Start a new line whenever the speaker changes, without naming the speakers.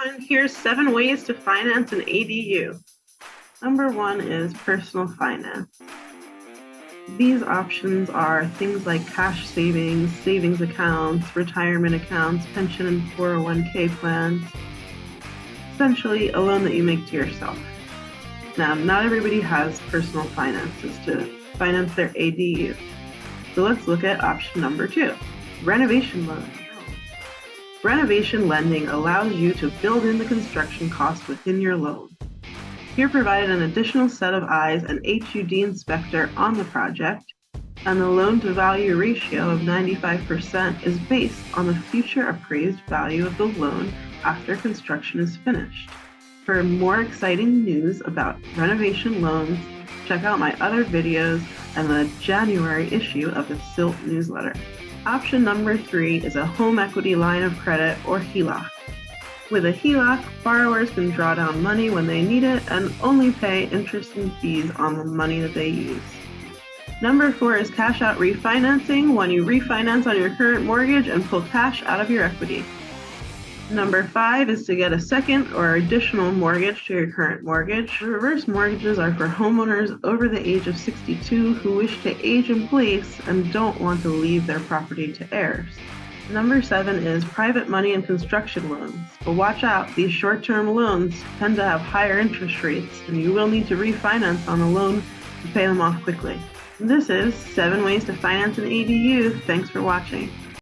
everyone, here's 7 ways to finance an ADU. Number 1 is personal finance. These options are things like cash savings, savings accounts, retirement accounts, pension and 401k plans. Essentially, a loan that you make to yourself. Now, not everybody has personal finances to finance their ADU. So let's look at option number 2, renovation loan. Renovation lending allows you to build in the construction cost within your loan. You're provided an additional set of eyes and HUD inspector on the project, and the loan-to-value ratio of 95% is based on the future appraised value of the loan after construction is finished. For more exciting news about renovation loans, check out my other videos and the January issue of the SILT newsletter. Option number 3 is a home equity line of credit or HELOC. With a HELOC, borrowers can draw down money when they need it and only pay interest and fees on the money that they use. Number 4 is cash out refinancing, when you refinance on your current mortgage and pull cash out of your equity. Number 5 is to get a second or additional mortgage to your current mortgage. Reverse mortgages are for homeowners over the age of 62 who wish to age in place and don't want to leave their property to heirs. Number 7 is private money and construction loans. But watch out, these short-term loans tend to have higher interest rates, and you will need to refinance on the loan to pay them off quickly. This is 7 ways to finance an ADU. Thanks for watching.